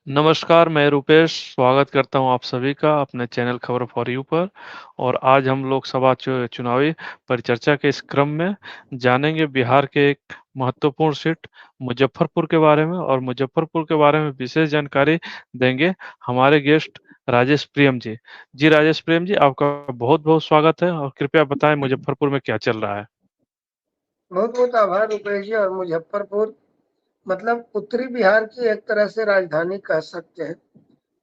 नमस्कार, मैं रूपेश स्वागत करता हूं आप सभी का अपने चैनल खबर फॉर यू पर। और आज हम लोकसभा चुनावी परिचर्चा के इस क्रम में जानेंगे बिहार के एक महत्वपूर्ण सीट मुजफ्फरपुर के बारे में, और मुजफ्फरपुर के बारे में विशेष जानकारी देंगे हमारे गेस्ट राजेश प्रियम जी। जी राजेश प्रियम जी, आपका बहुत-बहुत स्वागत है और कृपया बताएं मुजफ्फरपुर में क्या चल रहा है? बहुत बहुत आभार रुपेश जी। और मुजफ्फरपुर मतलब उत्तरी बिहार की एक तरह से राजधानी कह सकते हैं।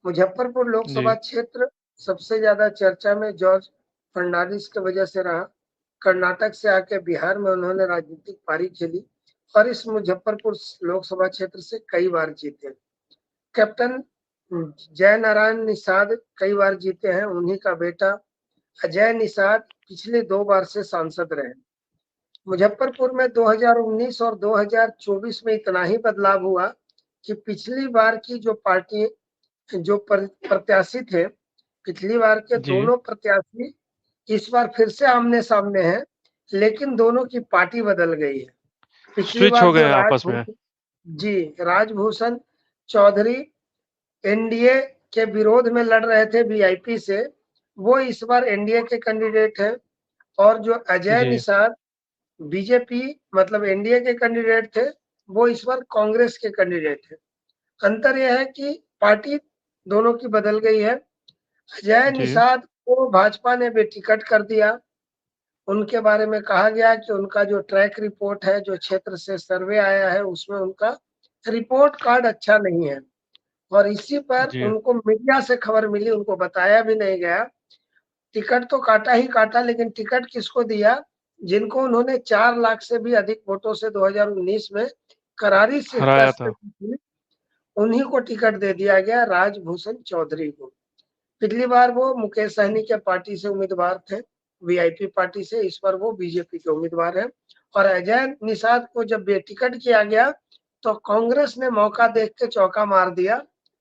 मुजफ्फरपुर लोकसभा जी, क्षेत्र सबसे ज्यादा चर्चा में जॉर्ज फर्नांडिस की वजह से रहा। कर्नाटक से आके बिहार में उन्होंने राजनीतिक पारी खेली और इस मुजफ्फरपुर लोकसभा क्षेत्र से कई बार जीते। कैप्टन जय नारायण निषाद कई बार जीते हैं। उन्हीं का बेटा अजय निषाद पिछले 2 बार से सांसद रहे। मुजफ्फरपुर में 2019 और 2024 में इतना ही बदलाव हुआ कि पिछली बार की जो पार्टी जो प्रत्याशी थे, पिछली बार के जी। दोनों प्रत्याशी इस बार फिर से आमने सामने हैं, लेकिन दोनों की पार्टी बदल गई है। पिछली स्विच बार हो गए जो हैं आपस में। राजभूषण चौधरी एनडीए के विरोध में लड़ रहे थे वीआईपी से, वो इस बार एनडीए के कैंडिडेट हैं। और जो अजय जी, निषाद बीजेपी मतलब एनडीए के कैंडिडेट थे, वो इस बार कांग्रेस के कैंडिडेट है। अंतर यह है कि पार्टी दोनों की बदल गई है। अजय जी, निषाद को भाजपा ने बेटिकट कर दिया। उनके बारे में कहा गया कि उनका जो ट्रैक रिपोर्ट है, जो क्षेत्र से सर्वे आया है, उसमें उनका रिपोर्ट कार्ड अच्छा नहीं है। और इसी पर जी, उनको मीडिया से खबर मिली, उनको बताया भी नहीं गया। टिकट तो काटा ही काटा, लेकिन टिकट किसको दिया? जिनको उन्होंने 4 लाख से भी अधिक वोटों से 2019 में करारी हराया शिकस्त था। दी, उन्हीं को टिकट दे दिया गया, राजभूषण चौधरी को। पिछली बार वो मुकेश सहनी के पार्टी से उम्मीदवार थे, वीआईपी पार्टी से। इस बार वो बीजेपी के उम्मीदवार हैं। और अजय निषाद को जब बेटिकट किया गया, तो कांग्रेस ने मौका देख के चौका मार दिया।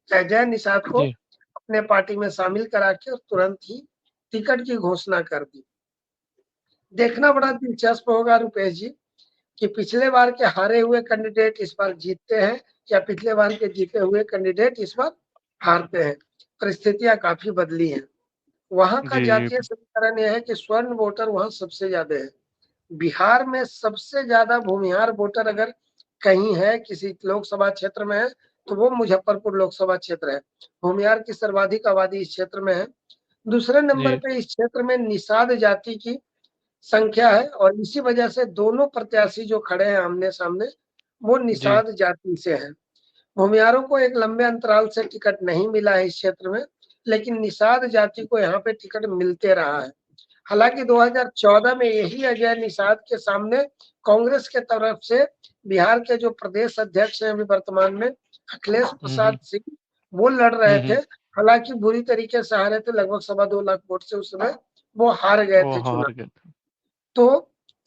अजय निषाद को जी, अपने पार्टी में शामिल करा के और तुरंत ही टिकट की घोषणा कर दी। देखना बड़ा दिलचस्प होगा रुपेश जी कि पिछले बार के हारे हुए कैंडिडेट इस बार जीतते हैं या पिछले बार के जीते हुए कैंडिडेट इस बार हारते हैं। परिस्थितियां काफी बदली हैं। वहां का जी, जातीय समीकरण यह है कि स्वर्ण वोटर वहां सबसे ज्यादा है। बिहार में सबसे ज्यादा भूमिहार वोटर अगर कहीं है, किसी लोकसभा क्षेत्र में है, तो वो मुजफ्फरपुर लोकसभा क्षेत्र है। भूमिहार की सर्वाधिक आबादी इस क्षेत्र में है। दूसरे नंबर जी, पे इस क्षेत्र में निषाद जाति की संख्या है, और इसी वजह से दोनों प्रत्याशी जो खड़े हैं आमने सामने, वो जी, निषाद जाति से हैं। भूमिहारों को एक लंबे अंतराल से टिकट नहीं मिला है इस क्षेत्र में, लेकिन निषाद जाति को यहाँ पे टिकट मिलते रहा है। हालांकि 2014 में यही अजय निषाद के सामने कांग्रेस के तरफ से बिहार के जो प्रदेश अध्यक्ष हैं अभी वर्तमान में, अखिलेश हुँ, प्रसाद हुँ, सिंह, वो लड़ रहे हुँ, थे। हुँ। हालांकि बुरी तरीके से हारे थे, लगभग 2.25 लाख वोट से उस समय वो हार गए वो थे चुनाव। हार गए थे। तो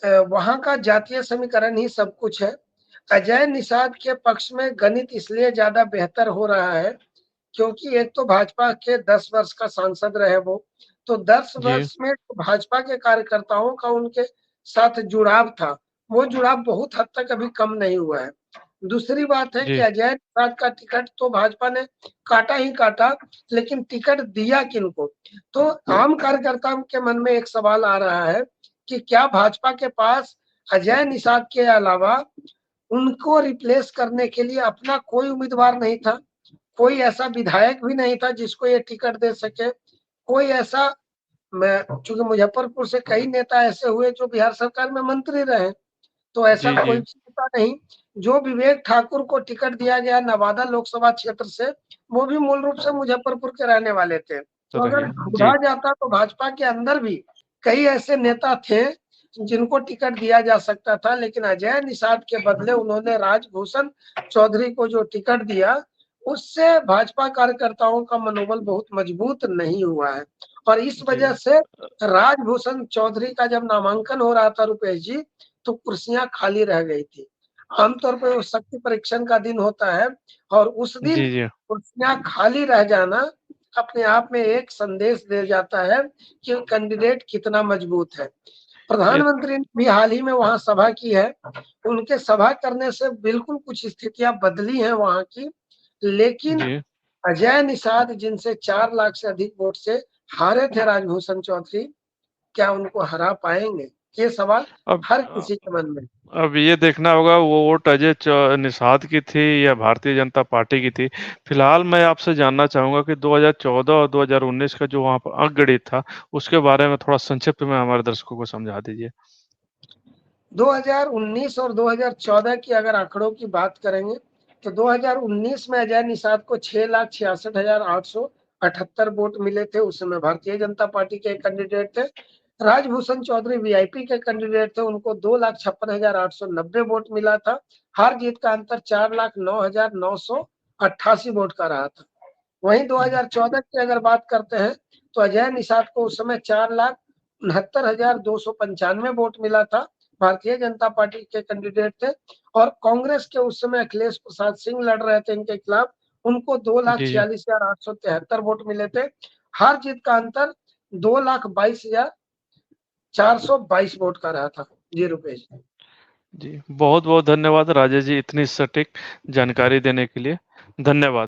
वहां का जातीय समीकरण ही सब कुछ है। अजय निषाद के पक्ष में गणित इसलिए ज्यादा बेहतर हो रहा है क्योंकि एक तो भाजपा के 10 वर्ष का सांसद रहे वो, तो 10 जी, वर्ष में भाजपा के कार्यकर्ताओं का उनके साथ जुड़ाव था, वो जुड़ाव बहुत हद तक अभी कम नहीं हुआ है। दूसरी बात है कि जी, अजय निषाद का टिकट तो भाजपा ने काटा ही काटा, लेकिन टिकट दिया किनको? तो आम कार्यकर्ता के मन में एक सवाल आ रहा है कि क्या भाजपा के पास अजय निषाद के अलावा उनको रिप्लेस करने के लिए अपना कोई उम्मीदवार नहीं था? कोई ऐसा विधायक भी नहीं था जिसको ये टिकट दे सके। कोई ऐसा, मैं चूंकि मुजफ्फरपुर से कई नेता ऐसे हुए जो बिहार सरकार में मंत्री रहे, तो ऐसा जी, कोई जी। भी नेता नहीं। जो विवेक ठाकुर को टिकट दिया गया नवादा लोकसभा क्षेत्र से, वो भी मूल रूप से मुजफ्फरपुर के रहने वाले थे। तो तो रही अगर है। ढूंढा जी, जाता तो भाजपा के अंदर भी कई ऐसे नेता थे जिनको टिकट दिया जा सकता था, लेकिन अजय निषाद के बदले उन्होंने राजभूषण चौधरी को जो टिकट दिया, उससे भाजपा कार्यकर्ताओं का मनोबल बहुत मजबूत नहीं हुआ है। और इस जी। वजह से राजभूषण चौधरी का जब नामांकन हो रहा था रुपेश जी, तो कुर्सियां खाली रह गई थी। आमतौर पर वो शक्ति परीक्षण का दिन होता है, और उस दिन जी, जी। कुर्सियां खाली रह जाना अपने आप में एक संदेश दे जाता है कि कैंडिडेट कितना मजबूत है। ये प्रधानमंत्री ने भी हाल ही में वहां सभा की है। उनके सभा करने से बिल्कुल कुछ स्थितियां बदली हैं वहां की, लेकिन जी, अजय निषाद जिनसे 4 लाख से अधिक वोट से हारे थे राजभूषण चौधरी, क्या उनको हरा पाएंगे? ये सवाल अब हर किसी के मन में। अब ये देखना होगा वो वोट निषाद की थी या भारतीय जनता पार्टी की थी। फिलहाल मैं आपसे जानना चाहूंगा कि 2014 और 2019 का जो वहां पर अंकगणित था, उसके बारे में थोड़ा संक्षिप्त में हमारे दर्शकों को समझा दीजिए। 2019 और 2014 की अगर आंकड़ों की बात करेंगे तो 2019 में अजय निषाद को 6,66,878 वोट मिले थे। उस समय भारतीय जनता पार्टी के कैंडिडेट थे। राजभूषण चौधरी वीआईपी के कैंडिडेट थे, उनको 2,56,890 वोट मिला था। हार जीत का अंतर 4,09,988 वोट का रहा था। वहीं 2014 की अगर बात करते हैं तो अजय निषाद को उस समय 4,69,295 वोट मिला था। भारतीय जनता पार्टी के कैंडिडेट थे और कांग्रेस के उस समय अखिलेश प्रसाद सिंह लड़ रहे थे इनके खिलाफ। उनको दो लाख जी, जी। छियालीस हजार आठ सौ तिहत्तर वोट मिले थे। हार जीत का अंतर 2,22,422 वोट का रहा था। जी रुपेश। जी, बहुत-बहुत धन्यवाद राजेश जी, इतनी सटीक जानकारी देने के लिए। धन्यवाद।